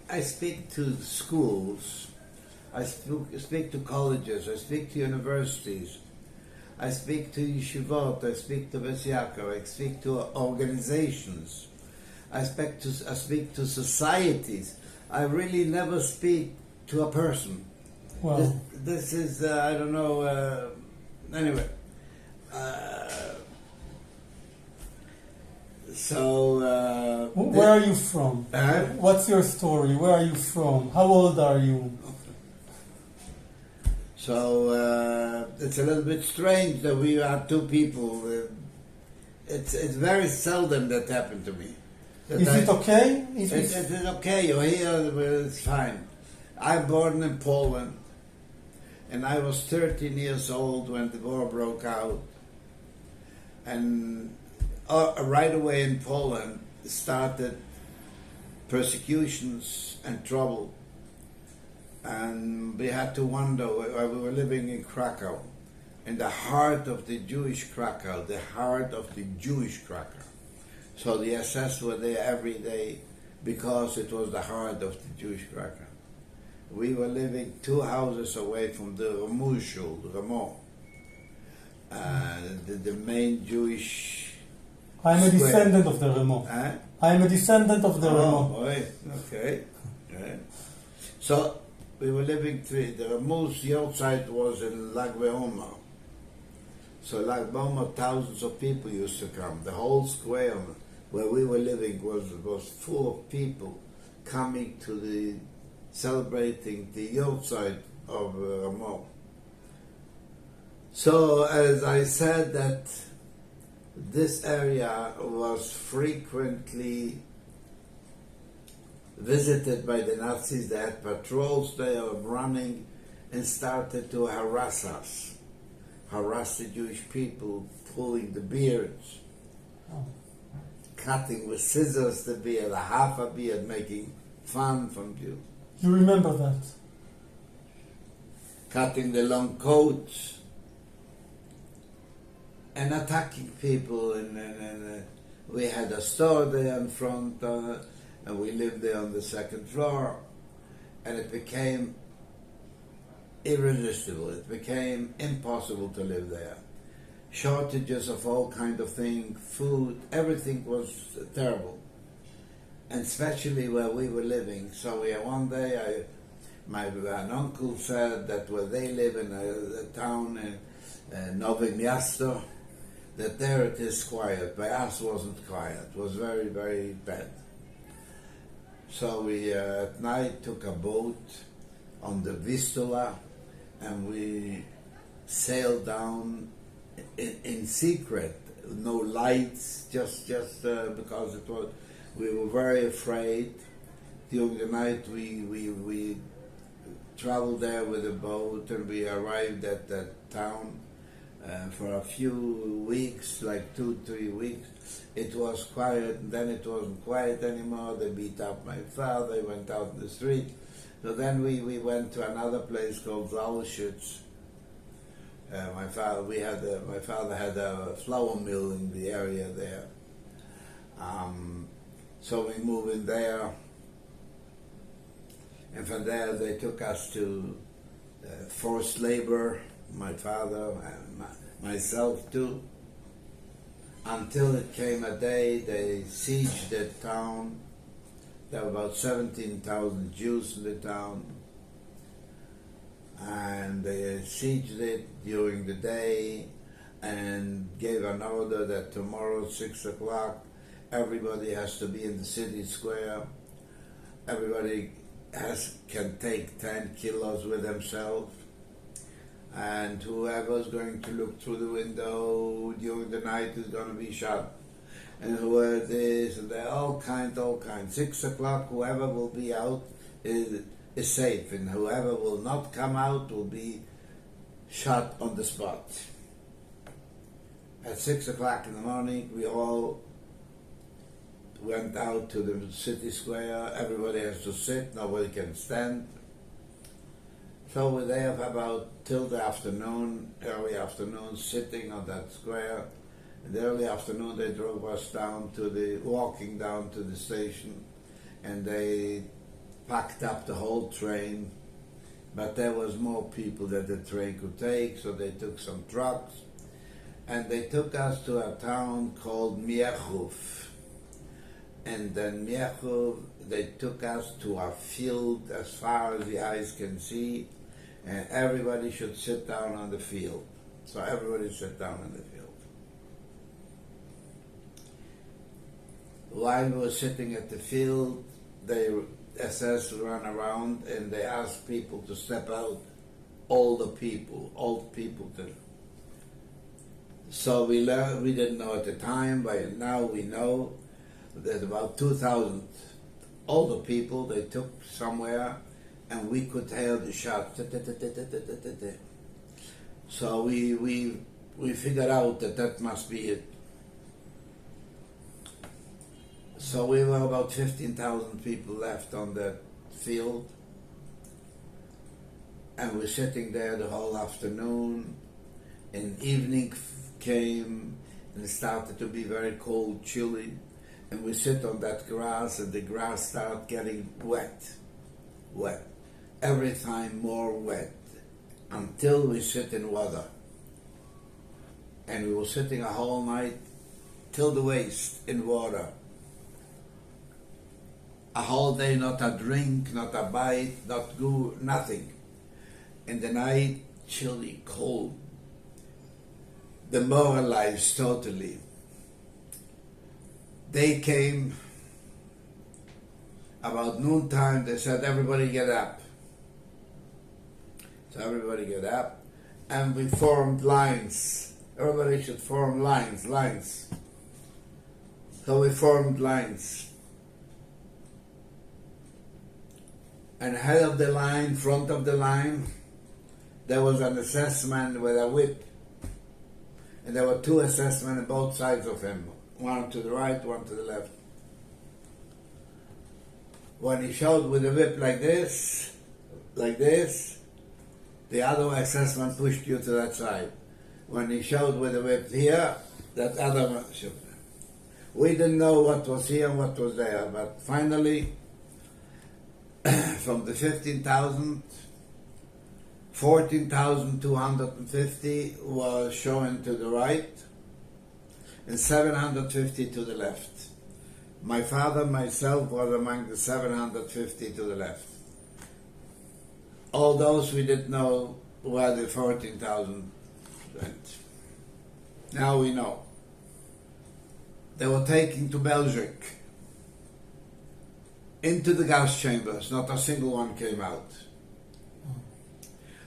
I speak to schools, I speak to colleges, I speak to universities, I speak to yeshivot, I speak to Beis Yaakov, I speak to organizations, I speak to societies. I really never speak to a person. Wow. This is, I don't know, anyway. Where are you from? What's your story? Where are you from? How old are you? So it's a little bit strange that we are two people. It's very seldom that happened to me. Is it okay? It is okay. You're here, well, it's fine. I'm born in Poland, and I was 13 years old when the war broke out. And right away in Poland started persecutions and trouble. And we had to wonder, we were living in Krakow, in the heart of the Jewish Krakow, the heart of the Jewish Krakow. So the SS were there every day because it was the heart of the Jewish Krakow. We were living 2 houses away from the Remo, the main Jewish I'm a square. descendant of the Remo. I'm a descendant of the Remo. Oh, right. Okay. Yeah. So we were living the Remo's outside was in Lag Baomer. So Lag Baomer, thousands of people used to come. The whole square where we were living was full of people coming to the celebrating the outside of Remo. So as I said, that this area was frequently visited by the Nazis. They had patrols there running and started to harass us, harass the Jewish people, pulling the beards, cutting with scissors the beard, half a beard, making fun from Jews. You remember that? Cutting the long coats and attacking people. And we had a store there in front, and we lived there on the second floor, and it became irresistible. It became impossible to live there. Shortages of all kind of things, food, everything was terrible. And especially where we were living. So one day an uncle said that where they live in a town in Nowe Miasto, that there it is quiet. By us wasn't quiet. It was very, very bad. So we at night took a boat on the Vistula, and we sailed down in secret, no lights, just because it was. We were very afraid. During the night, we traveled there with a boat, and we arrived at that town. For a few weeks, like 2-3 weeks, it was quiet, and then it wasn't quiet anymore. They beat up my father, they went out in the street. So then we went to another place called Zalshitz. My father had a flour mill in the area there. So we moved in there, and from there they took us to forced labor, my father and myself too, until it came a day they sieged the town. There were about 17,000 Jews in the town, and they sieged it during the day and gave an order that tomorrow at 6 o'clock everybody has to be in the city square. Everybody can take 10 kilos with themselves, and whoever's going to look through the window during the night is going to be shot. And whoever it is, and they're all kinds. 6 o'clock, whoever will be out is safe, and whoever will not come out will be shot on the spot. At 6 o'clock in the morning, we all went out to the city square. Everybody has to sit, nobody can stand. So we're there about till the afternoon, early afternoon, sitting on that square. In the early afternoon, they drove us walking down to the station, and they packed up the whole train, but there was more people that the train could take, so they took some trucks, and they took us to a town called Miechov. And then Miechov, they took us to a field as far as the eyes can see, and everybody should sit down on the field. So everybody sat down on the field. While we were sitting at the field, the SS ran around and they asked people to step out, old people to. So we learned, we didn't know at the time, but now we know that about 2,000 older people they took somewhere, and we could hear the shot. So we figured out that must be it. So we were about 15,000 people left on that field, and we're sitting there the whole afternoon, and evening came, and it started to be very cold, chilly, and we sit on that grass, and the grass started getting wet, every time more wet, until we sit in water. And we were sitting a whole night till the waist in water. A whole day, not a drink, not a bite, not go, nothing. In the night, chilly, cold, demoralized totally. They came about noontime. They said, everybody get up. So everybody get up, and we formed lines. Everybody should form lines. So we formed lines. And head of the line, front of the line, there was an assessment with a whip. And there were two assessmen on both sides of him, one to the right, one to the left. When he showed with the whip like this, the other assessment pushed you to that side. When he showed with the whip here, that other one showed. We didn't know what was here and what was there, but finally, from the 15,000, 14,250 was shown to the right, and 750 to the left. My father, myself, was among the 750 to the left. All those we didn't know where the 14,000 went. Now we know. They were taken to Belgium, into the gas chambers. Not a single one came out.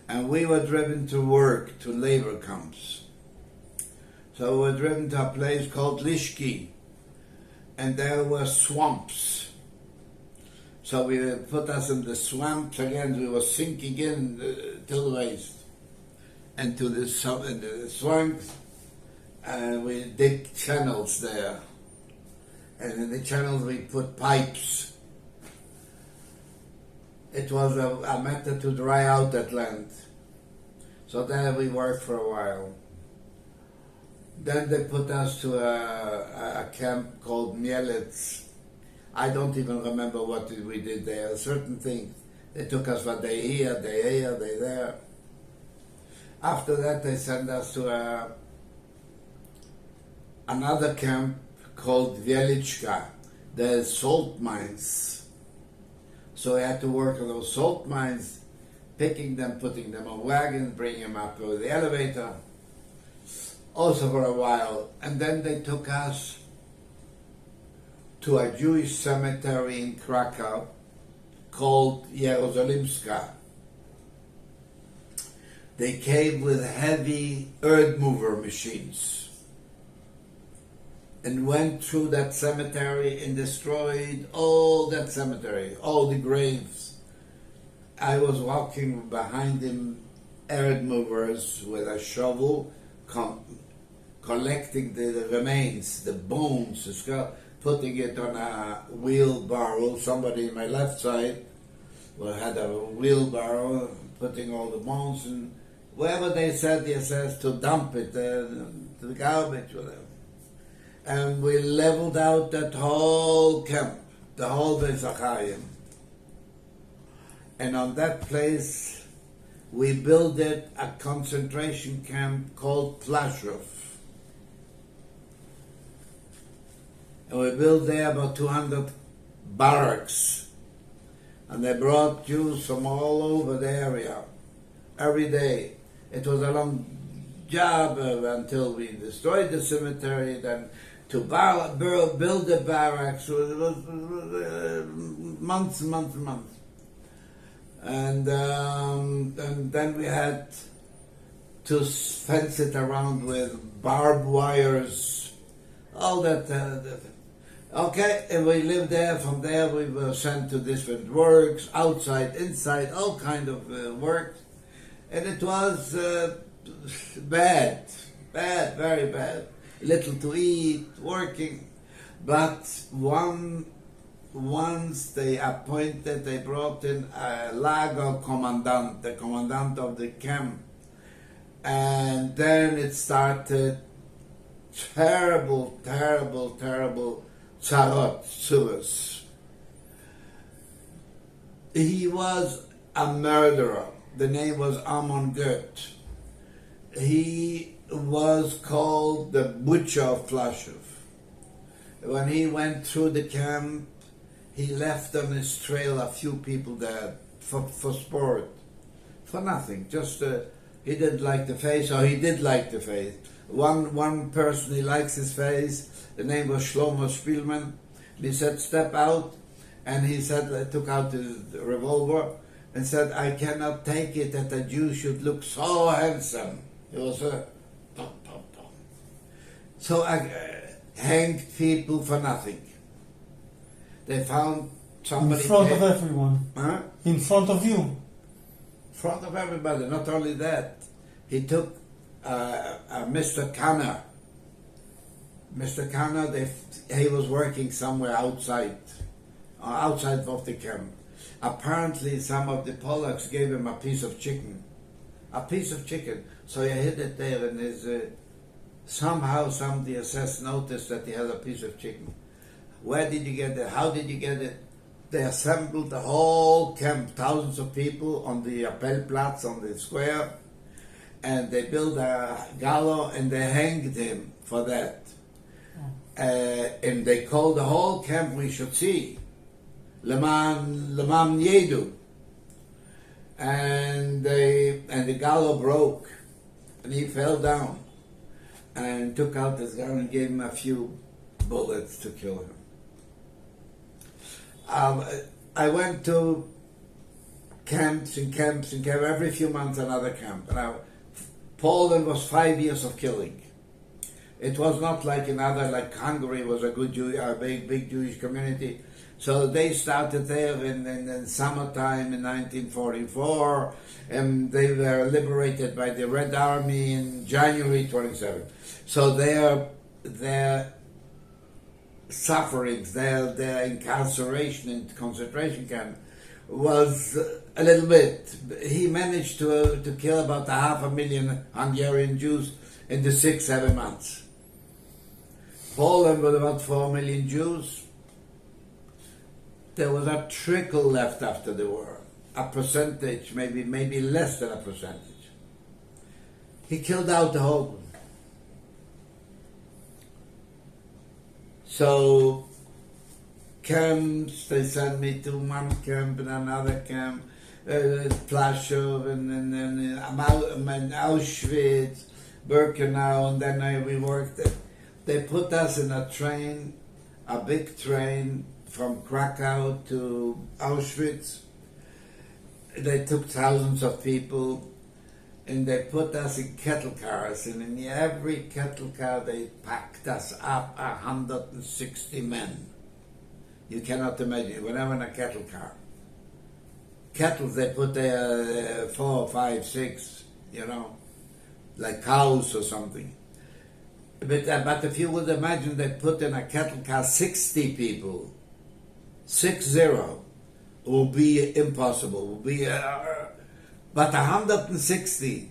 And we were driven to work, to labor camps. So we were driven to a place called Lishki, and there were swamps. So we put us in the swamps again. We were sinking in till the waist, and to the swamps, and we dig channels there. And in the channels we put pipes. It was a method to dry out that land. So there we worked for a while. Then they put us to a camp called Mielec. I don't even remember what we did there. Certain things. They took us for day here, day there. After that, they sent us to another camp called Wieliczka. There's salt mines. So I had to work on those salt mines, picking them, putting them on wagons, bringing them up with the elevator. Also for a while. And then they took us to a Jewish cemetery in Krakow called Jerozolimska. They came with heavy earth mover machines and went through that cemetery and destroyed all that cemetery, all the graves. I was walking behind them, earth movers with a shovel, collecting the remains, the bones, the skull, putting it on a wheelbarrow. Somebody in my left side had a wheelbarrow, putting all the bones, and wherever they said, he says to dump it, to the garbage, whatever. And we leveled out that whole camp, the whole Beis HaChaim. And on that place, we built a concentration camp called Plaszow. And we built there about 200 barracks. And they brought Jews from all over the area every day. It was a long job until we destroyed the cemetery, then to build the barracks. It was months and months and months. And then we had to fence it around with barbed wires, all that. Okay, and we lived there. From there we were sent to different works, outside, inside, all kind of works. And it was bad, very bad. Little to eat, working. But once they brought in a Lager commandant, the commandant of the camp. And then it started terrible tzarot, tzuvos. He was a murderer. The name was Amon Goeth. He was called the Butcher of Plaszow. When he went through the camp, he left on his trail a few people there for sport, for nothing. Just he didn't like the face, or he did like the face. One person, he likes his face. The name was Shlomo Spielman. And he said, "Step out," and he said, took out his revolver and said, "I cannot take it that a Jew should look so handsome." It was a so I hanged people for nothing. They found somebody in front of everyone. Huh? In front of you. In front of everybody. Not only that, he took Mr. Kanner. Mr. Kanner, he was working somewhere outside of the camp. Apparently, some of the Polacks gave him a piece of chicken. So he hid it there, and somehow some DSS noticed that he had a piece of chicken. Where did you get it? How did you get it? They assembled the whole camp, thousands of people on the Appellplatz, on the square, and they built a gallows and they hanged him for that. And they called the whole camp, we should see, Leman Yedu. And the gallows broke, and he fell down, and took out his gun and gave him a few bullets to kill him. I went to camps, every few months another camp. And Poland was 5 years of killing. It was not like like Hungary was a big Jewish community. So they started there in summertime in 1944, and they were liberated by the Red Army in January 27. So their sufferings, their incarceration in concentration camp was a little bit. He managed to kill about 500,000 Hungarian Jews in the 6-7 months. Poland with about 4 million Jews. There was a trickle left after the war, a percentage, maybe less than a percentage. He killed out the whole group. So camps, they sent me to one camp and another camp, Plaszow and Auschwitz, Birkenau, and then we worked. They put us in a train, a big train from Krakow to Auschwitz. They took thousands of people, and they put us in kettle cars, and in every kettle car they packed us up 160 men. You cannot imagine. We're never in a kettle car. Kettles, they put there 4, 5, 6, like cows or something. But if you would imagine they put in a kettle car 60 people, 60, will be impossible. But 160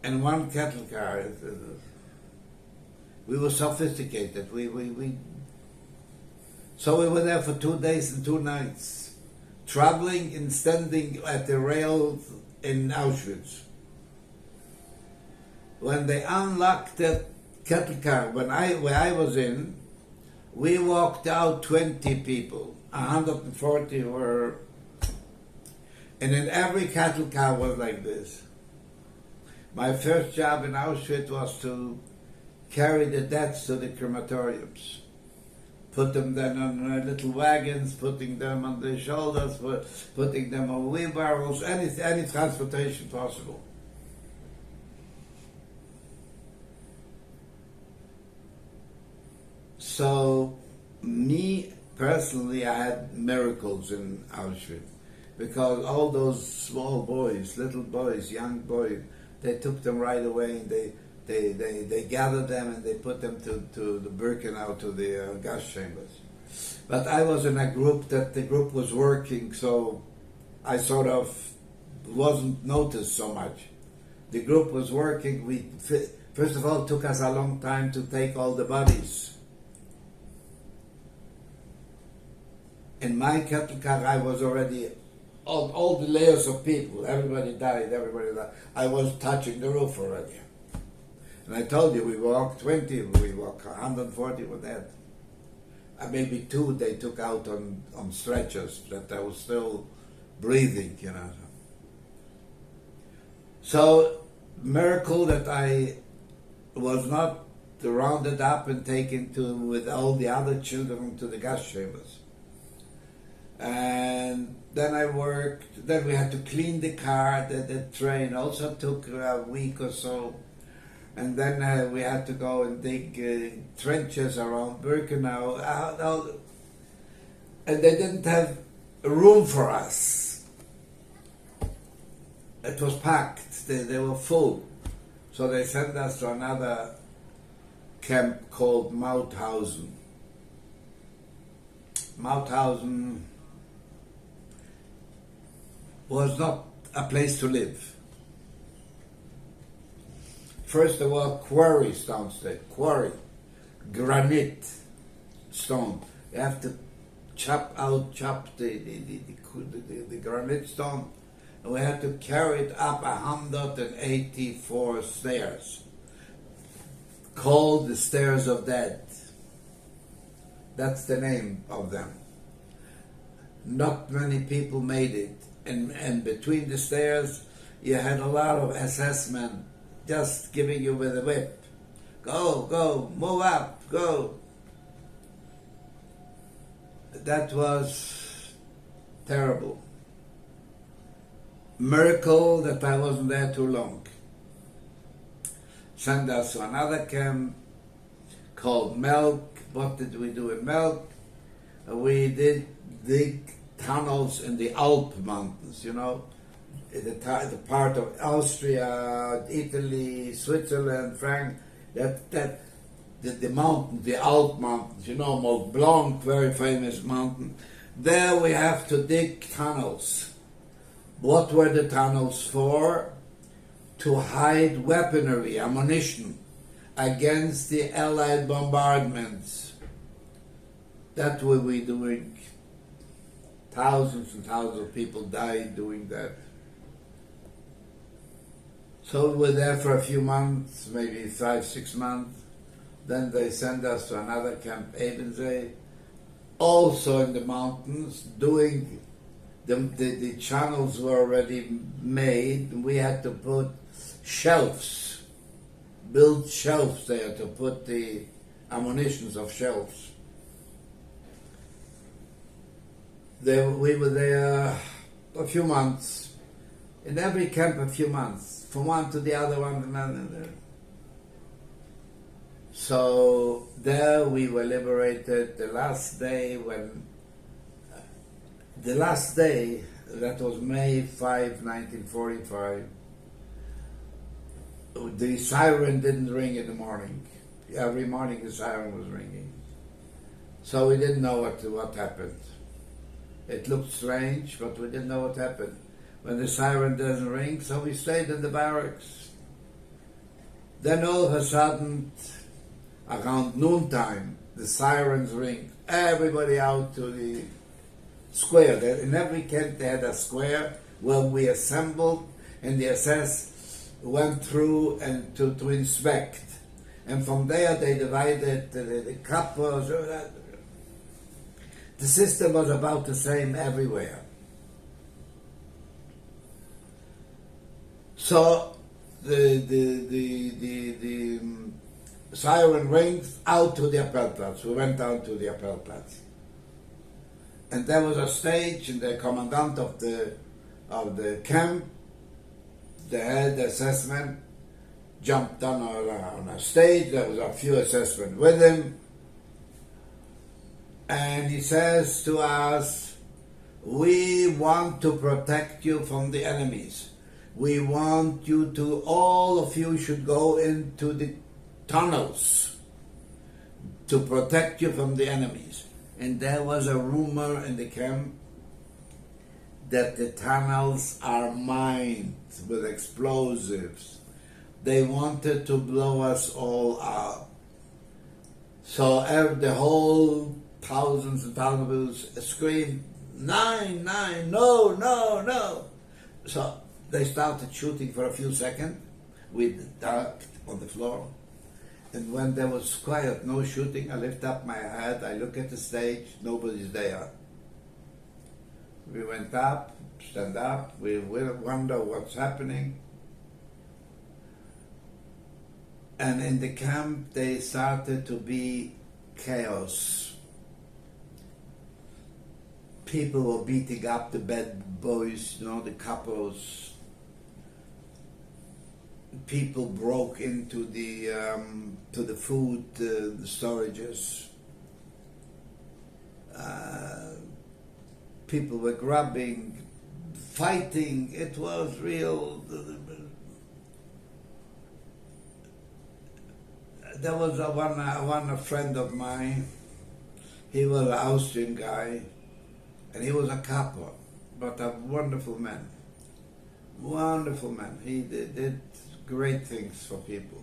in one kettle car. We were sophisticated. So we were there for 2 days and 2 nights, traveling and standing at the rails in Auschwitz. When they unlocked that cattle car, where I was in, we walked out 20 people. 140 were, and in every cattle car was like this. My first job in Auschwitz was to carry the deads to the crematoriums. Put them then on little wagons, putting them on their shoulders, putting them on wheelbarrows, any transportation possible. So, me personally, I had miracles in Auschwitz, because all those small boys, little boys, young boys, they took them right away, and they gathered them and they put them to the Birkenau, to the gas chambers. But I was in a group that the group was working, so I sort of wasn't noticed so much. The group was working. We first of all, it took us a long time to take all the bodies. In my cattle car, I was already all the layers of people. Everybody died. I was touching the roof already. And I told you, we walked 20, we walked 140 with that. And maybe 2 they took out on stretchers, that I was still breathing, you know. So, miracle that I was not rounded up and taken with all the other children to the gas chambers. And then I worked, then we had to clean the car, the train also took a week or so. And then we had to go and dig trenches around Birkenau. And they didn't have room for us. It was packed, they were full. So they sent us to another camp called Mauthausen. Mauthausen was not a place to live. First there were quarries downstairs, granite stone. You have to chop the granite stone, and we had to carry it up 184 stairs, called the Stairs of Death. That's the name of them. Not many people made it. And between the stairs, you had a lot of SS men just giving you with a whip. Go, move up, go. That was terrible. Miracle that I wasn't there too long. Sent us to another camp called Milk. What did we do in Milk? We did dig tunnels in the Alp mountains, you know, the part of Austria, Italy, Switzerland, France, the mountain, the Alp mountains, you know, Mont Blanc, very famous mountain. There we have to dig tunnels. What were the tunnels for? To hide weaponry, ammunition, against the Allied bombardments. That were we doing. Thousands and thousands of people died doing that. So we were there for a few months, maybe 5-6 months. Then they sent us to another camp, Ebensee, also in the mountains, doing the channels were already made. We had to put shelves, build shelves there to put the ammunitions of shelves. We were there a few months. In every camp a few months. From one to the other one. So there we were liberated. The last day, that was May 5, 1945, the siren didn't ring in the morning. Every morning the siren was ringing. So we didn't know what happened. It looked strange, but we didn't know what happened. When the siren doesn't ring, so we stayed in the barracks. Then all of a sudden, around noontime, the sirens ring. Everybody out to square. In every camp they had a square where we assembled, and the SS went through and to inspect. And from there they divided the couples. The system was about the same everywhere. So the siren rings, out to the Appellplatz. We went down to the Appellplatz. And there was a stage, and the commandant of the camp, the head assessment, jumped on a stage. There was a few assessment with him. And he says to us, we want to protect you from the enemies. We want you to, all of you should go into the tunnels to protect you from the enemies. And there was a rumor in the camp that the tunnels are mined with explosives. They wanted to blow us all out. So the whole thousands and thousands screamed, 9, 9, no, no, no. So they started shooting for a few seconds. We ducked on the floor. And when there was quiet, no shooting, I lift up my head, I look at the stage, nobody's there. We went up, stand up, we wonder what's happening. And in the camp, they started to be chaos. People were beating up the bad boys, the couples. People broke into the food storages. People were grabbing, fighting. It was real. There was one friend of mine. He was an Austrian guy, and he was a copper, but a wonderful man. Wonderful man. He did great things for people.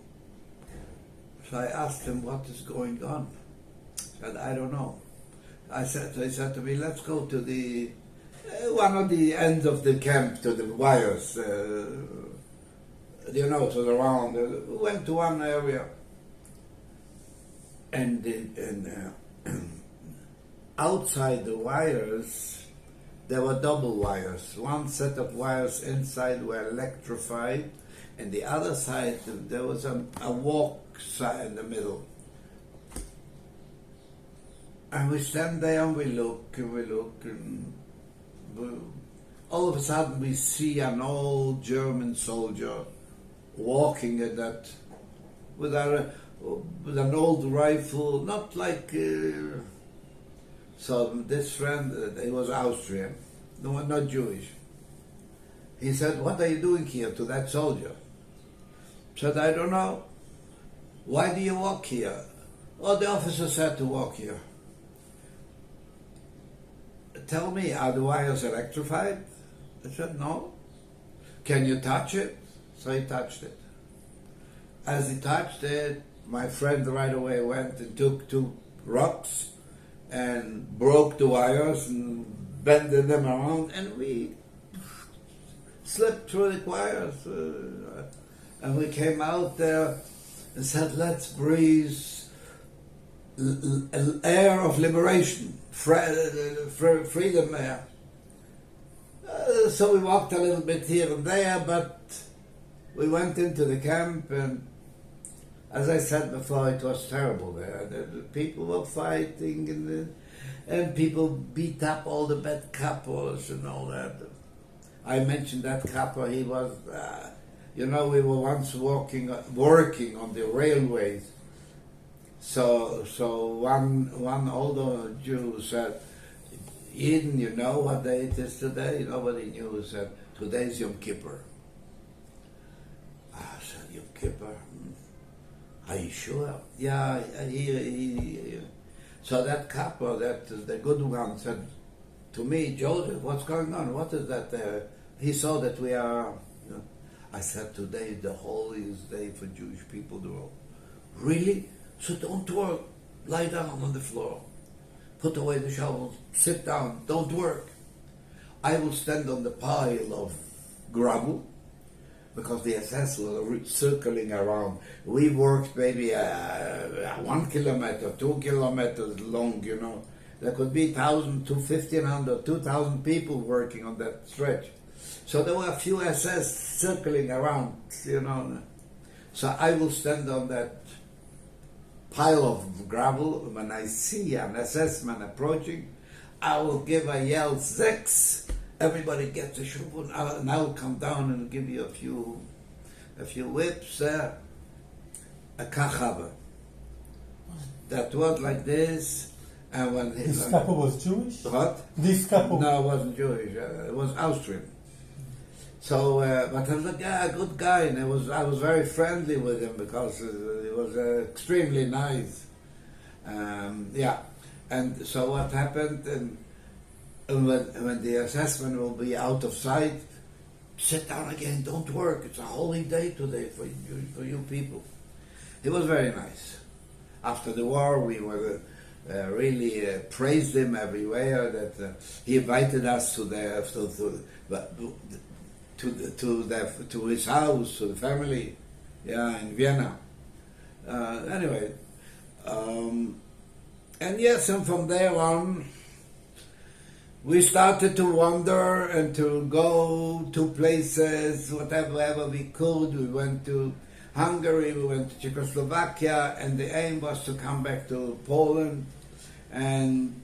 So I asked him, what is going on? He said, I don't know. He said to me, let's go to the one of the ends of the camp, to the wires, to the round. We went to one area, and outside the wires, there were double wires. One set of wires inside were electrified, and the other side, there was a walk side in the middle. And we stand there and we look, and all of a sudden we see an old German soldier walking at that, with an old rifle, not like... So this friend, he was Austrian, no, not Jewish. He said, what are you doing here, to that soldier? Said, I don't know. Why do you walk here? Oh, the officer said to walk here. Tell me, are the wires electrified? I said, no. Can you touch it? So he touched it. As he touched it, my friend right away went and took 2 rocks and broke the wires and bended them around, and we slipped through the wires. And we came out there and said, let's breathe air of liberation, freedom air. So we walked a little bit here and there, but we went into the camp, and as I said before, it was terrible there. The people were fighting, and people beat up all the bad couples and all that. I mentioned that couple. He was, we were once working on the railways. So one older Jew said, Eden, you know what day it is today? Nobody knew. He said, today's Yom Kippur. I said, Yom Kippur? Are you sure? Yeah, So that couple, the good one, said to me, Joseph, what's going on? What is that there? He saw that we are... I said, today is the holiest day for Jewish people in the world. Really? So don't work. Lie down on the floor. put away the shovels, sit down, don't work. I will stand on the pile of gravel, because the SS was circling around. We worked maybe 1 kilometer, 2 kilometers long, you know. There could be 1,000 to 1,500, 2,000 people working on that stretch. So there were a few SS circling around, you know. So I will stand on that pile of gravel. When I see an SS man approaching, I will give a yell, "Sechs!" Everybody gets a shovel, and I'll come down and give you a few whips, a kachava. That was like this, and when this couple was Jewish. What? This couple? No, it wasn't Jewish. It was Austrian. So, but I was like, yeah, a good guy, and I was very friendly with him because he was extremely nice. Yeah, and so what happened? And when the assessment will be out of sight, sit down again, don't work. It's a holy day today for you people. It was very nice. After the war, we were really praised him everywhere. That he invited us to his house, to the family, in Vienna. Anyway, and yes, and from there on, we started to wander and to go to places, whatever we could. We went to Hungary, we went to Czechoslovakia, and the aim was to come back to Poland and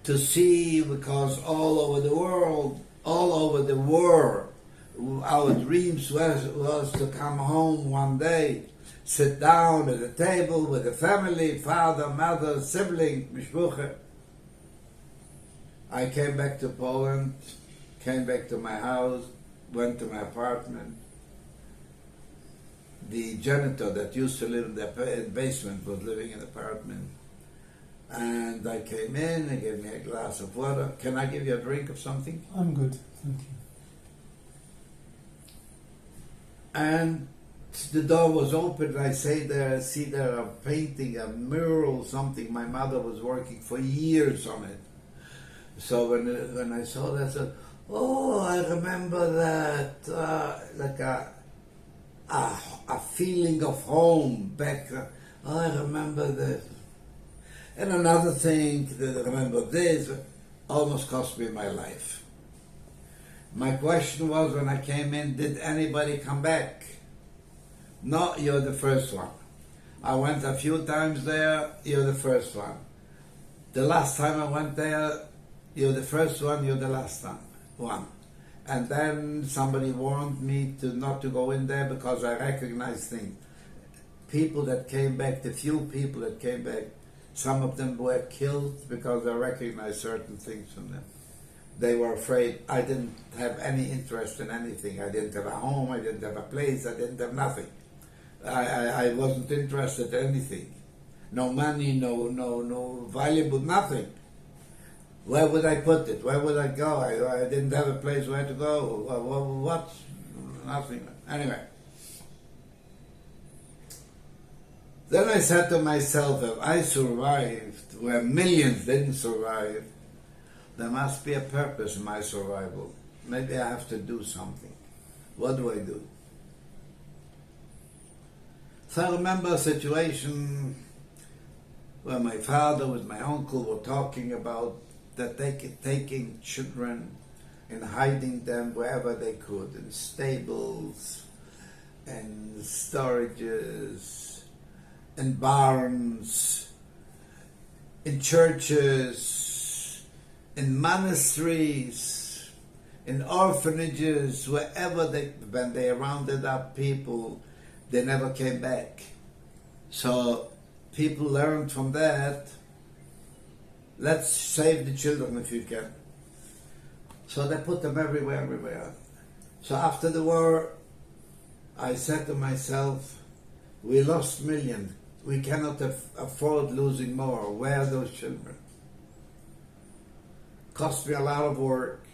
to see, because all over the world, our dreams was to come home one day, sit down at a table with a family, father, mother, sibling, mishpucha. I came back to Poland, came back to my house, went to my apartment. The janitor that used to live in the basement was living in the apartment. And I came in, he gave me a glass of water. Can I give you a drink of something? I'm good, thank you. And the door was open, I see there a painting, a mural, something. My mother was working for years on it. So when I saw that, I said, oh, I remember that, like a feeling of home back. I remember that. And another thing, that I remember this, almost cost me my life. My question was, when I came in, did anybody come back? No, you're the first one. I went a few times there, you're the first one. The last time I went there, you're the first one, you're the last one. And then somebody warned me not to go in there because I recognized things. People that came back, the few people that came back, some of them were killed because I recognized certain things from them. They were afraid. I didn't have any interest in anything. I didn't have a home, I didn't have a place, I didn't have nothing. I wasn't interested in anything. No money, no valuable, nothing. Where would I put it? Where would I go? I didn't have a place where to go. What? Nothing. Anyway. Then I said to myself, if I survived where millions didn't survive, there must be a purpose in my survival. Maybe I have to do something. What do I do? So I remember a situation where my father with my uncle were talking about that taking children and hiding them wherever they could, in stables, and storages, in barns, in churches, in monasteries, in orphanages, wherever when they rounded up people, they never came back. So people learned from that, let's save the children if you can. So they put them everywhere. So after the war, I said to myself, we lost millions. We cannot afford losing more. Where are those children? Cost me a lot of work.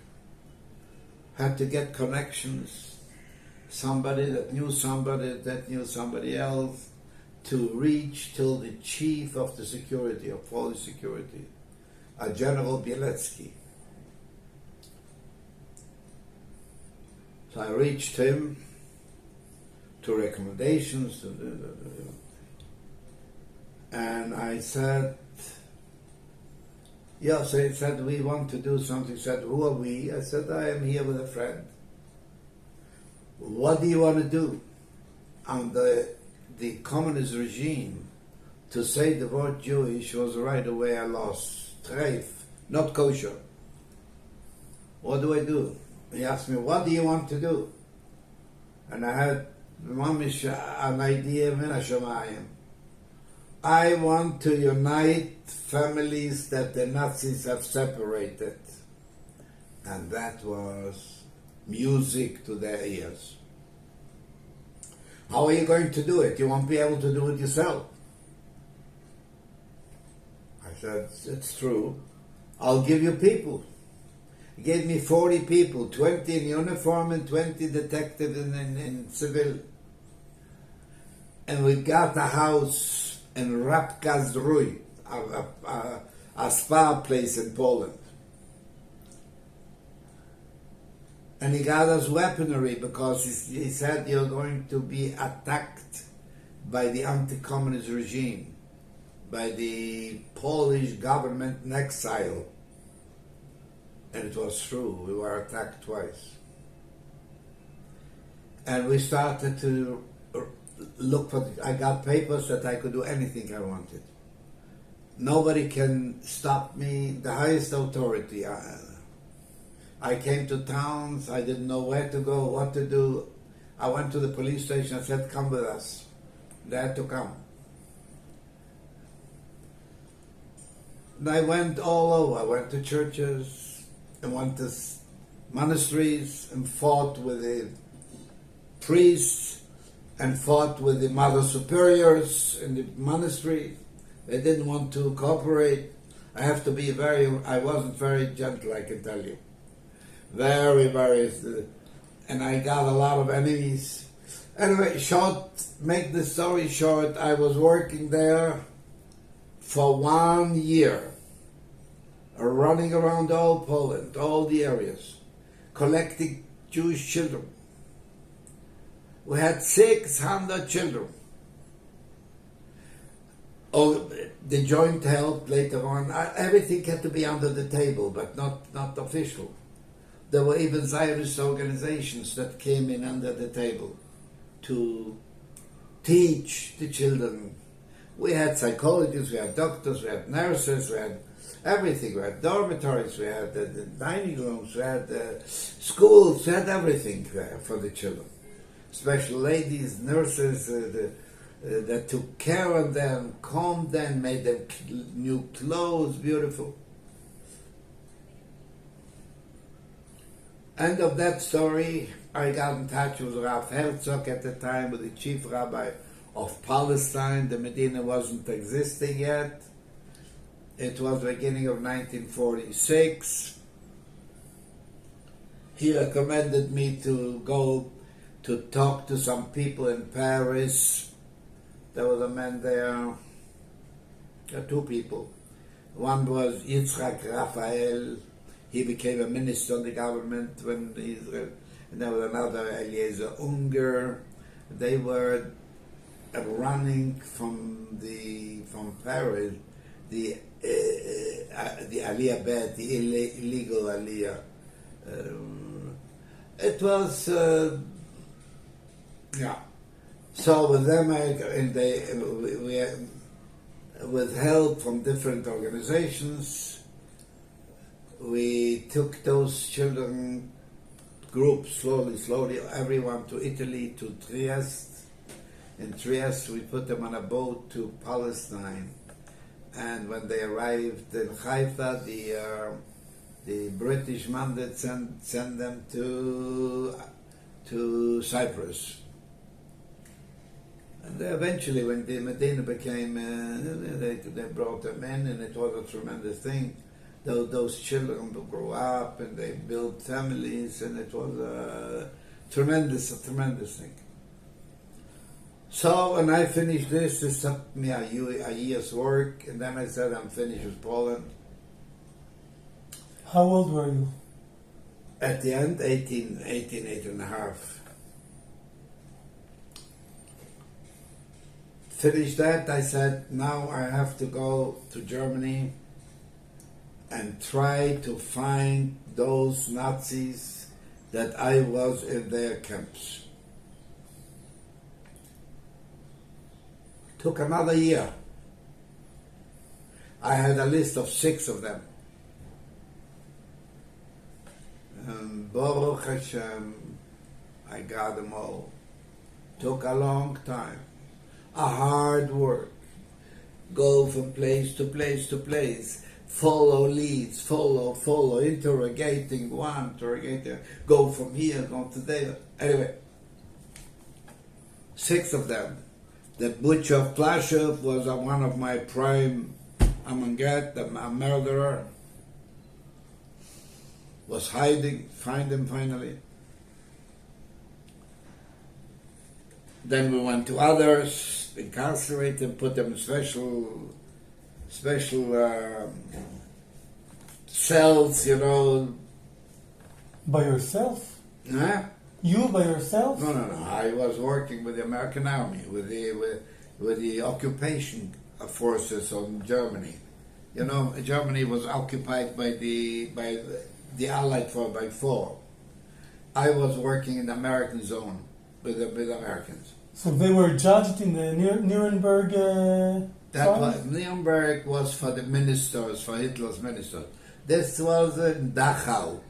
Had to get connections. Somebody that knew somebody else, to reach till the chief of the security, of police security. a General Bielecki. So I reached him, to recommendations, and I said, yeah, so he said, we want to do something. He said, who are we? I said, I am here with a friend. What do you want to do? Under the communist regime, to say the word Jewish was right away a loss. Treif, not kosher. What do I do? He asked me, what do you want to do? And I had an idea, min hashamayim. I want to unite families that the Nazis have separated. And that was music to their ears. How are you going to do it? You won't be able to do it yourself. I said, it's true. I'll give you people. He gave me 40 people, 20 in uniform and 20 detectives in civil. And we got a house in Rabka-Zdrój, a spa place in Poland. And he got us weaponry because he said you're going to be attacked by the anti-communist regime, by the Polish government in exile. And it was true, we were attacked twice. And we started to look for, I got papers that I could do anything I wanted. Nobody can stop me, the highest authority. I came to towns, I didn't know where to go, what to do. I went to the police station and said, come with us. They had to come. And I went all over. I went to churches, and went to monasteries, and fought with the priests, and fought with the mother superiors in the monastery. They didn't want to cooperate. I wasn't very gentle, I can tell you. Very, and I got a lot of enemies. Anyway, make the story short, I was working there for 1 year, running around all Poland, all the areas, collecting Jewish children. We had 600 children. Oh, the joint help later on, everything had to be under the table, but not official. There were even Zionist organizations that came in under the table to teach the children. We had psychologists, we had doctors, we had nurses, we had everything. We had dormitories, we had the dining rooms, we had schools, we had everything there for the children. Special ladies, nurses that took care of them, combed them, made them new clothes, beautiful. End of that story, I got in touch with Rav Herzog at the time, with the chief rabbi of Palestine. The Medina wasn't existing yet. It was the beginning of 1946. He recommended me to go to talk to some people in Paris. There was a man there, two people. One was Yitzhak Raphael. He became a minister in the government when Israel. And there was another, Eliezer Unger. They were running from Paris the Aliya bet, the illegal Aliya. It was So with them, with help from different organizations, we took those children groups slowly, everyone to Italy, to Trieste. In Trieste, we put them on a boat to Palestine. And when they arrived in Haifa, the British mandate sent them to Cyprus. And eventually, when the Medina became, they brought them in, and it was a tremendous thing. Those children grew up and they built families, and it was a tremendous thing. So when I finished this, it took me a year's work, and then I said, I'm finished with Poland. How old were you? At the end, 18 and a half. Finished that, I said, now I have to go to Germany and try to find those Nazis that I was in their camps. Took another year. I had a list of 6 of them. And Baruch Hashem, I got them all. Took a long time. A hard work. Go from place to place to place. Follow leads, follow, interrogating one, interrogating, go from here, go to there. Anyway, 6 of them. The butcher Plashev was one of my prime Amangat, a murderer. Was hiding, find him finally. Then we went to others, incarcerate them, put them in special cells, you know. By yourself? Huh? You by yourself? No. I was working with the American Army, with the occupation forces of Germany. You know, Germany was occupied by the Allied 4x4. I was working in the American zone with Americans. So they were judged in the Nuremberg Nuremberg was for the ministers, for Hitler's ministers. This was in Dachau,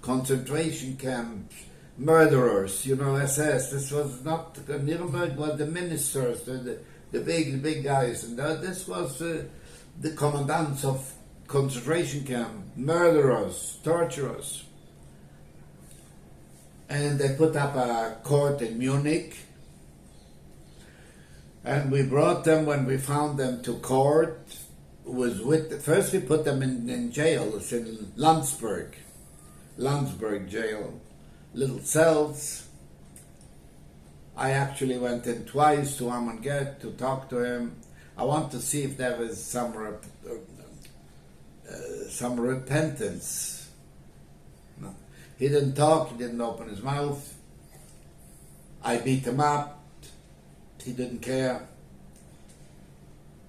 concentration camps, murderers, you know, SS. This was not, Nuremberg was the ministers, the big guys. And this was the commandants of concentration camp, murderers, torturers. And they put up a court in Munich. And we brought them, when we found them to court, first we put them in jail. It's in Landsberg jail, little cells. I actually went in twice to Amanget to talk to him. I want to see if there was some repentance. No. He didn't talk, he didn't open his mouth. I beat him up. He didn't care.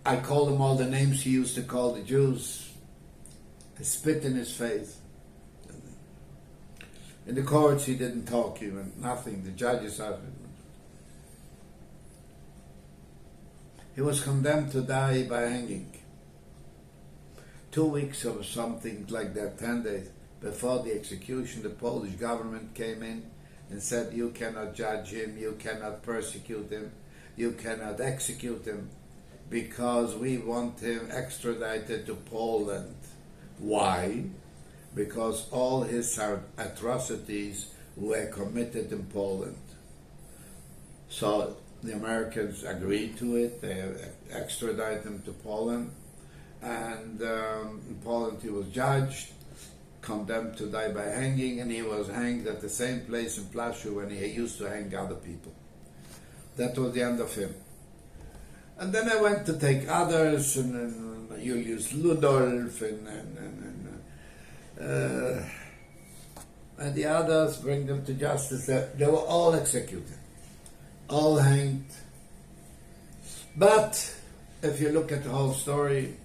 I called him all the names he used to call the Jews. I spit in his face. In the courts he didn't talk even, nothing. The judges asked him. He was condemned to die by hanging. 2 weeks or something like that, 10 days before the execution, the Polish government came in and said, you cannot judge him, you cannot persecute him, you cannot execute him, because we want him extradited to Poland. Why? Because all his atrocities were committed in Poland. So the Americans agreed to it, they extradited him to Poland, and in Poland he was judged, condemned to die by hanging, and he was hanged at the same place in Plaszow when he used to hang other people. That was the end of him. And then I went to take others, and Julius Ludolf, and the others, bring them to justice. They were all executed, all hanged. But if you look at the whole story,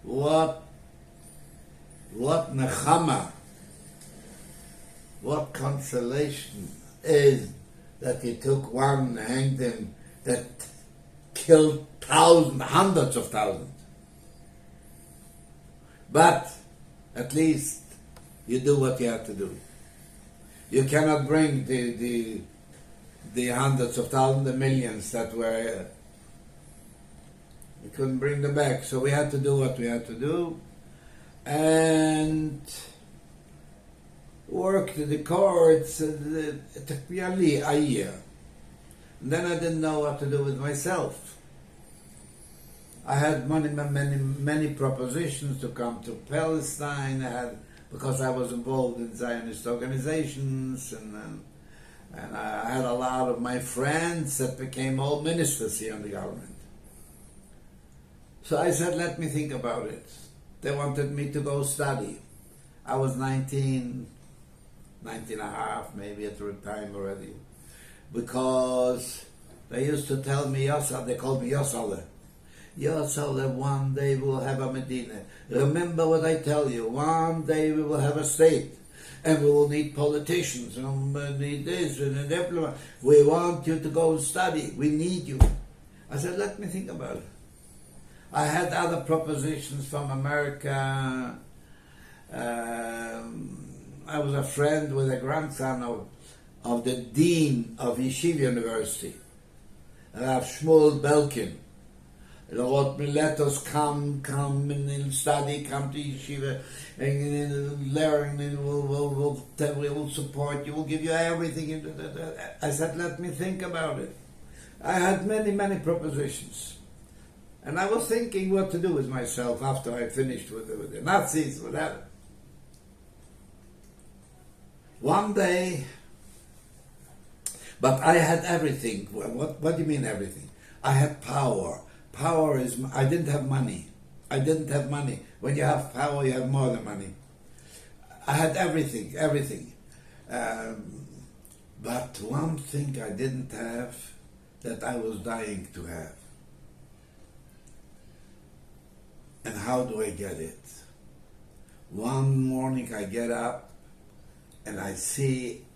what nechama, what consolation is that he took one, hanged him, that killed hundreds of thousands. But at least you do what you have to do. You cannot bring the hundreds of thousands, the millions that were here. We couldn't bring them back, so we had to do what we had to do, and worked in the courts. It took me only a year. And then I didn't know what to do with myself. I had many propositions to come to Palestine. Because I was involved in Zionist organizations, and I had a lot of my friends that became all ministers here in the government. So I said, let me think about it. They wanted me to go study. I was 19 and a half, maybe at the time already. Because they used to tell me, they called me Yosale. Yosale, one day we'll have a Medina. Remember what I tell you, one day we will have a state. And we will need politicians, and we need this, and an diplomat. We want you to go and study. We need you. I said, let me think about it. I had other propositions from America. I was a friend with a grandson of the dean of Yeshiva University, Rav Shmuel Belkin. He wrote me letters, come and study, come to Yeshiva, and learn, and we will support you, we'll give you everything. I said, let me think about it. I had many propositions. And I was thinking what to do with myself after I finished with the Nazis, whatever. One day, but I had everything. What do you mean everything? I had power. Power is, I didn't have money. When you have power, you have more than money. I had everything. But one thing I didn't have that I was dying to have. And how do I get it? One morning I get up and I see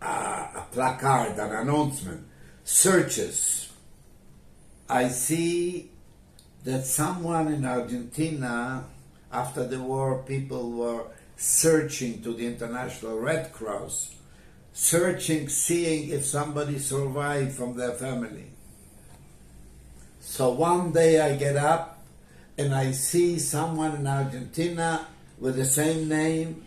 a placard, an announcement, searches. I see that someone in Argentina, after the war, people were searching to the International Red Cross, searching, seeing if somebody survived from their family. So one day I get up and I see someone in Argentina with the same name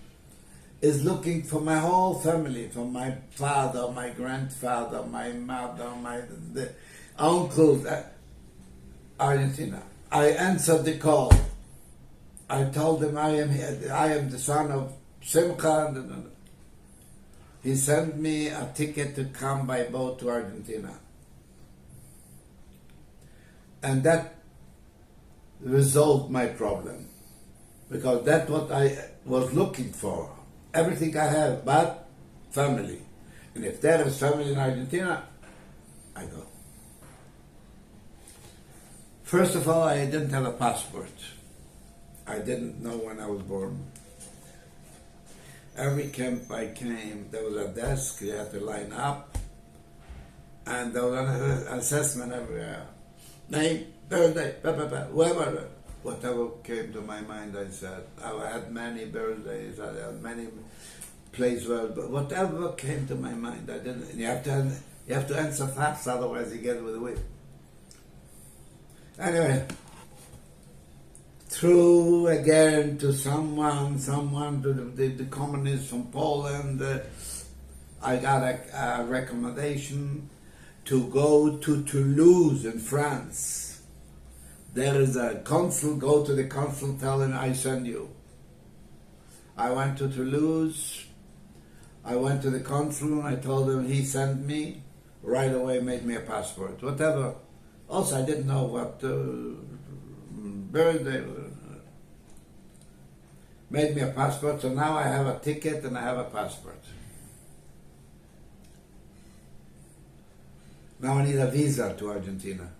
is looking for my whole family, for my father, my grandfather, my mother, the uncles, Argentina. I answered the call. I told him I am the son of Simcha. He sent me a ticket to come by boat to Argentina. And that resolved my problem. Because that's what I was looking for. Everything I have but family. And if there is family in Argentina, I go. First of all, I didn't have a passport. I didn't know when I was born. Every camp I came, there was a desk, you had to line up, and there was an assessment everywhere. Name, birthday, whoever. Whatever came to my mind, I said. I had many birthdays, I had many places where, but whatever came to my mind, I didn't. You have to answer fast, otherwise you get with the whip. Anyway, through again to someone to the communists from Poland, I got a recommendation to go to Toulouse in France. There is a consul, go to the consul, tell him I send you. I went to Toulouse, I went to the consul, I told him he sent me, right away made me a passport, whatever. Also, I didn't know what birthday was. Made me a passport, so now I have a ticket and I have a passport. Now I need a visa to Argentina.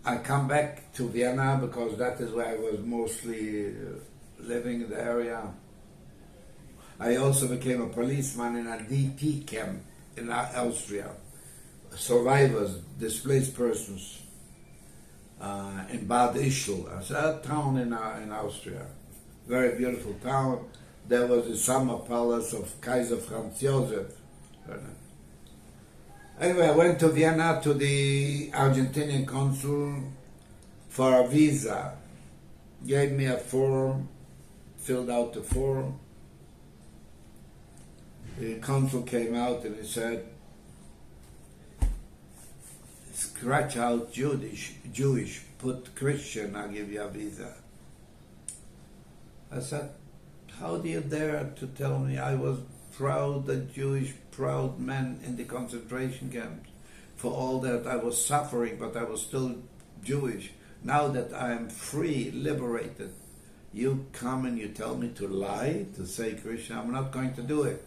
I come back to Vienna because that is where I was mostly living in the area. I also became a policeman in a DP camp in Austria. Survivors, displaced persons, in Bad Ischl, a town in Austria. Very beautiful town. There was the summer palace of Kaiser Franz Josef. Anyway, I went to Vienna to the Argentinian consul for a visa. Gave me a form, filled out the form. The consul came out and he said, scratch out Jewish, put Christian, I'll give you a visa. I said, how do you dare to tell me I was proud, a Jewish proud man in the concentration camps? For all that I was suffering, but I was still Jewish. Now that I am free, liberated, you come and you tell me to lie, to say Krishna, I'm not going to do it.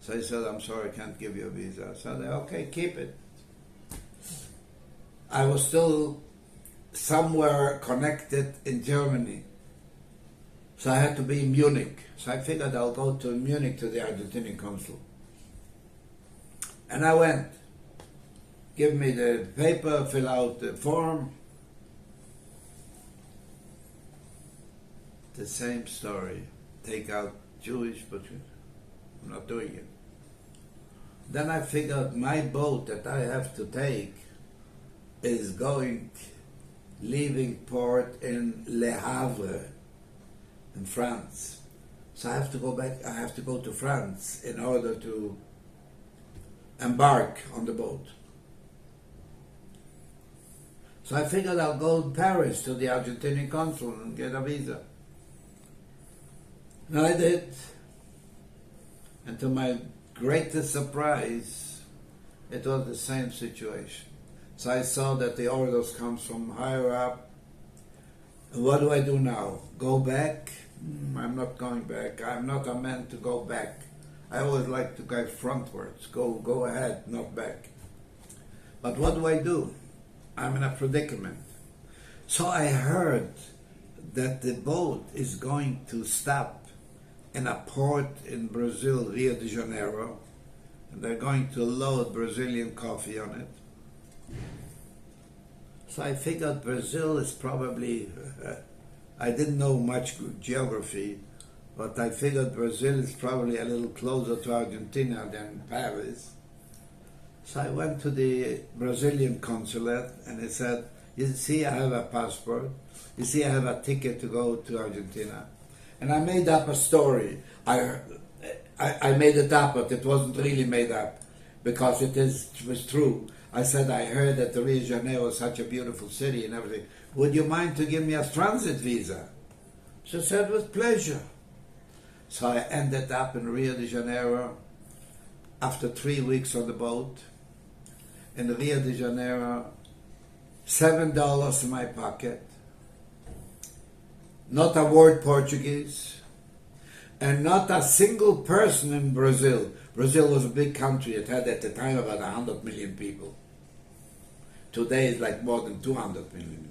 So he said, I'm sorry, I can't give you a visa. So I said, okay, keep it. I was still somewhere connected in Germany. So I had to be in Munich. So I figured I'll go to Munich to the Argentinian consul. And I went. Give me the paper, fill out the form. The same story. Take out Jewish, but I'm not doing it. Then I figured my boat that I have to take is leaving port in Le Havre in France. So I have to go back, I have to go to France in order to embark on the boat. So I figured I'll go to Paris to the Argentinian consul and get a visa. And I did. And to my greatest surprise, it was the same situation. So I saw that the orders comes from higher up. And what do I do now? Go back? I'm not going back. I'm not a man to go back. I always like to go frontwards. Go ahead, not back. But what do? I'm in a predicament. So I heard that the boat is going to stop in a port in Brazil, Rio de Janeiro, and they're going to load Brazilian coffee on it. So I figured Brazil is probably, I didn't know much geography, but I figured Brazil is probably a little closer to Argentina than Paris. So I went to the Brazilian consulate and they said, you see, I have a passport. You see, I have a ticket to go to Argentina. And I made up a story. I made it up, but it wasn't really made up because it was true. I said, I heard that Rio de Janeiro is such a beautiful city and everything. Would you mind to give me a transit visa? She said, with pleasure. So I ended up in Rio de Janeiro after 3 weeks on the boat. In Rio de Janeiro, $7 in my pocket, not a word Portuguese, and not a single person in Brazil. Brazil was a big country. It had at the time about 100 million people. Today it's like more than 200 million.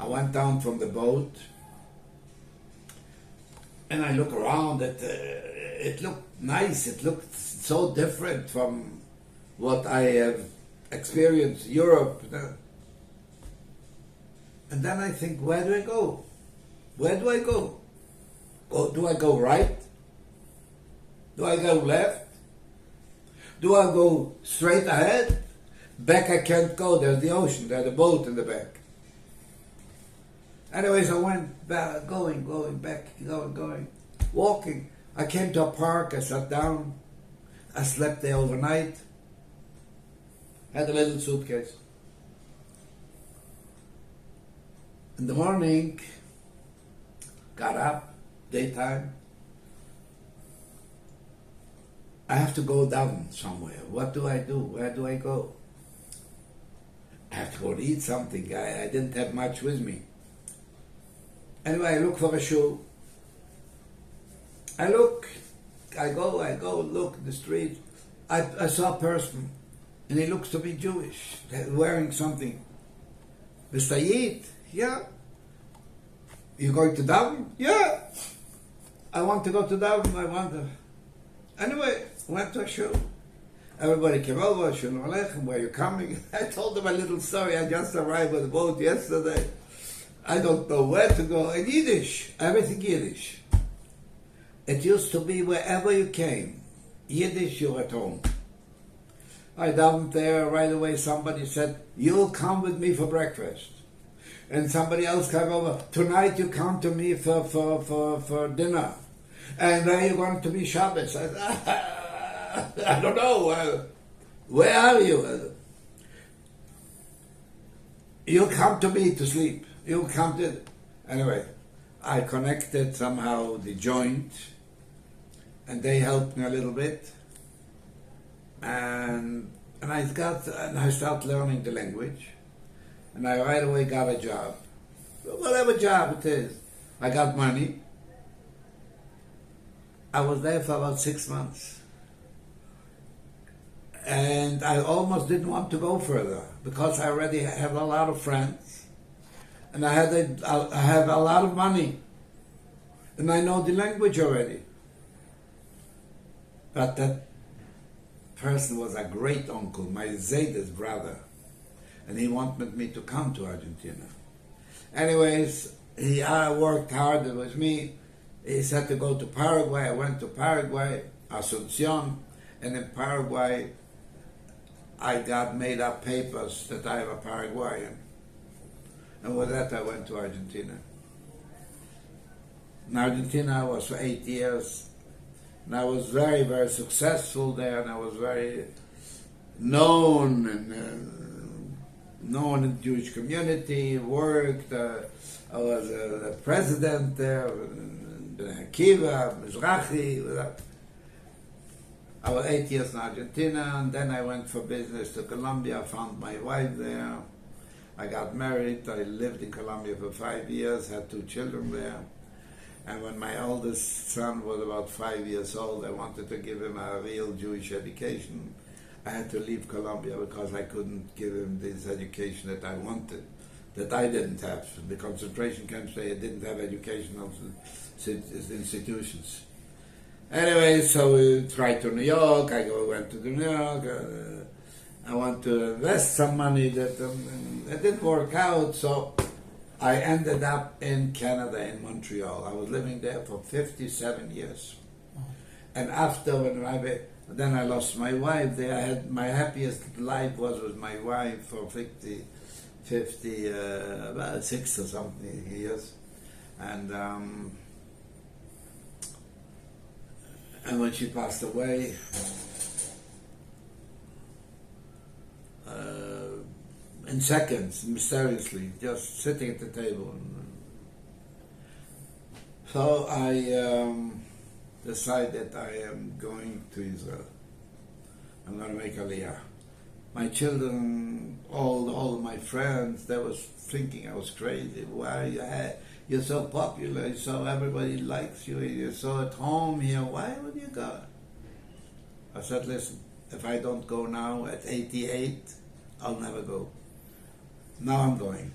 I went down from the boat and I look around. It looked nice. It looked so different from what I have experienced in Europe. And then I think, where do I go? Where do I go? Oh, do I go right? Do I go left? Do I go straight ahead? Back I can't go. There's the ocean. There's the boat in the back. Anyways, I went back, going back, going, walking. I came to a park. I sat down. I slept there overnight. Had a little suitcase. In the morning, got up, daytime. I have to go down somewhere. What do I do? Where do I go? I have to go to eat something. I didn't have much with me. Anyway, I look for a shoe. I go, look in the street. I saw a person, and he looks to be Jewish, wearing something. Mr. Yid, yeah. You going to Dublin? Yeah. I want to go to Dublin. Anyway, went to a show. Everybody came over, Shalom Aleichem, where are you coming? I told them a little story. I just arrived with the boat yesterday. I don't know where to go. In Yiddish, everything Yiddish. It used to be wherever you came, Yiddish, you're at home. I davened there, right away somebody said, you'll come with me for breakfast. And somebody else came over, tonight you come to me for dinner. And then you're going to be Shabbos. I said, I don't know, where are you? You'll come to me to sleep. You'll come to... Anyway, I connected somehow the joint, and they helped me a little bit. And And I started learning the language, and I right away got a job. Whatever job it is. I got money. I was there for about 6 months. And I almost didn't want to go further because I already have a lot of friends, and I have a lot of money, and I know the language already. But that person was a great uncle, my Zayda's brother, and he wanted me to come to Argentina. Anyways, he worked hard with me. He said to go to Paraguay. I went to Paraguay, Asunción, and in Paraguay I got made up papers that I am a Paraguayan. And with that I went to Argentina. In Argentina I was for 8 years, and I was very, very successful there, and I was very known in the Jewish community, worked, I was the president there, Kiva, Mizrahi. I was 8 years in Argentina, and then I went for business to Colombia. I found my wife there. I got married. I lived in Colombia for 5 years, had 2 children there. And when my oldest son was about 5 years old, I wanted to give him a real Jewish education. I had to leave Colombia because I couldn't give him this education that I wanted, that I didn't have. The concentration camps, they didn't have educational institutions. Anyway, so we tried to New York. Went to New York. I want to invest some money that it didn't work out. So I ended up in Canada, in Montreal. I was living there for 57 years. And after then I lost my wife there. I had my happiest life was with my wife for 56 or something years. And when she passed away, in seconds, mysteriously, just sitting at the table. So I decided I am going to Israel. I'm going to make Aliya. My children, all my friends, they was thinking I was crazy. Why you're so popular, so everybody likes you, you're so at home here, why would you go? I said, listen, if I don't go now at 88, I'll never go. Now I'm going.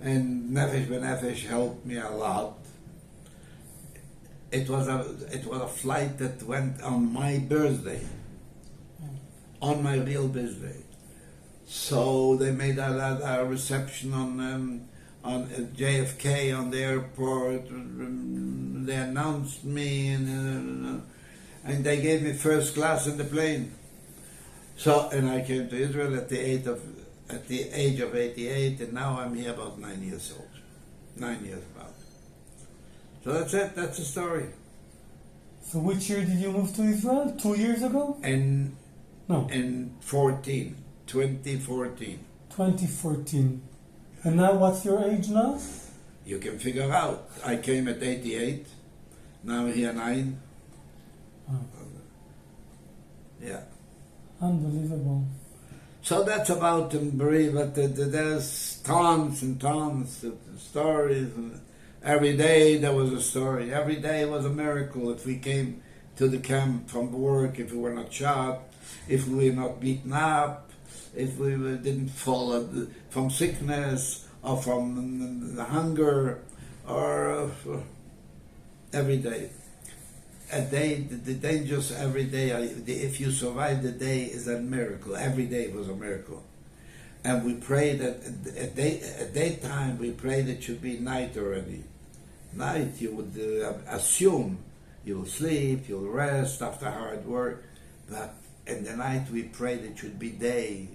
And Nefesh B'Nefesh helped me a lot. It was a flight that went on my birthday, on my real birthday. So they made a reception on JFK on the airport. They announced me, and they gave me first class in the plane. So, and I came to Israel at the age of 88, and now I'm here about 9 years old. 9 years about. So that's it. That's the story. So which year did you move to Israel? 2 years ago? In 2014. 2014. And now what's your age now? You can figure out. I came at 88. Now I'm here 9. Oh. Yeah. Unbelievable. So that's about Bri, but there's tons and tons of stories. And every day there was a story. Every day was a miracle. If we came to the camp from work, if we were not shot, if we were not beaten up, if we didn't fall from sickness or from the hunger, or every day. A day, the dangers every day, if you survive the day, is a miracle. Every day was a miracle. And we prayed at daytime, we prayed it should be night already. Night, you would assume you'll sleep, you'll rest after hard work. But in the night we prayed it should be day.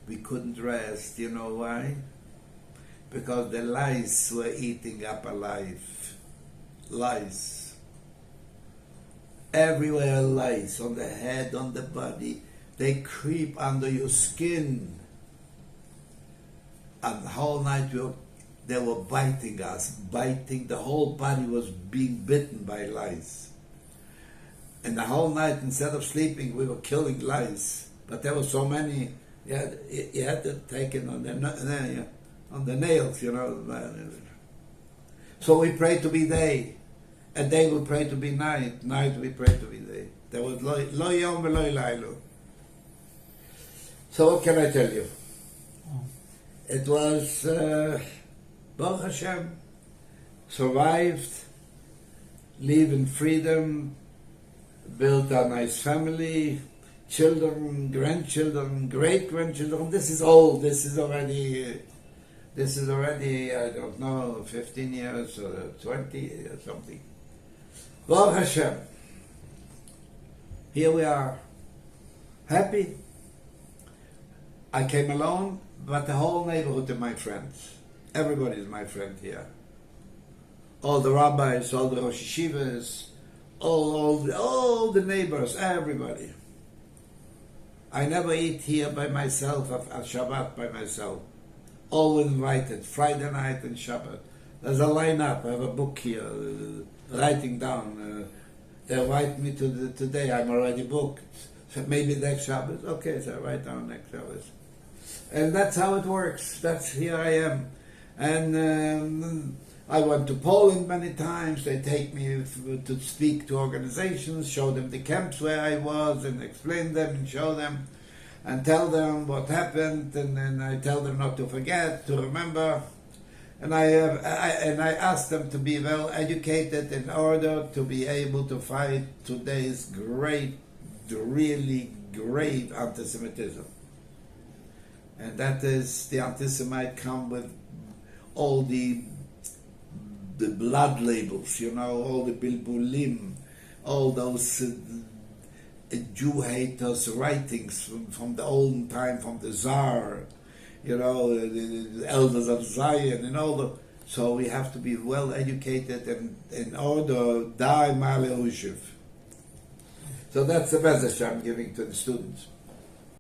We couldn't rest. You know why? Because the lice were eating up our life. Lice. Everywhere lice, on the head, on the body. They creep under your skin. And the whole night they were biting us, biting. The whole body was being bitten by lice. And the whole night, instead of sleeping, we were killing lice. But there were so many, you had to take it on the nails, you know. So we prayed to be day, and day we prayed to be night, night we prayed to be day. There was lo yom v'lo laylu. So what can I tell you? It was, Baruch Hashem, survived, live in freedom, built a nice family, children, grandchildren, great-grandchildren. This is old. This is already, I don't know, 15 years or 20 or something. Baruch Hashem. Here we are. Happy. I came alone, but the whole neighborhood are my friends. Everybody is my friend here. All the rabbis, all the Rosh Yeshivas, all the neighbors, everybody. I never eat here by myself, at Shabbat by myself. All invited, Friday night and Shabbat. There's a lineup, I have a book here, writing down. They invite me today, I'm already booked. So maybe next Shabbat. Okay, so I write down next Shabbat. And that's how it works. That's, here I am. And I went to Poland many times. They take me to speak to organizations, show them the camps where I was, and explain them and show them, and tell them what happened. And then I tell them not to forget, to remember. And I ask them to be well educated in order to be able to fight today's great, really grave anti-Semitism. And that is, the anti-Semite come with all the blood labels, you know, all the bilbulim, all those Jew haters writings from the olden time, from the Tsar, you know, the elders of Zion and all the. So we have to be well educated and in order die Male Ushiv. So that's the message I'm giving to the students.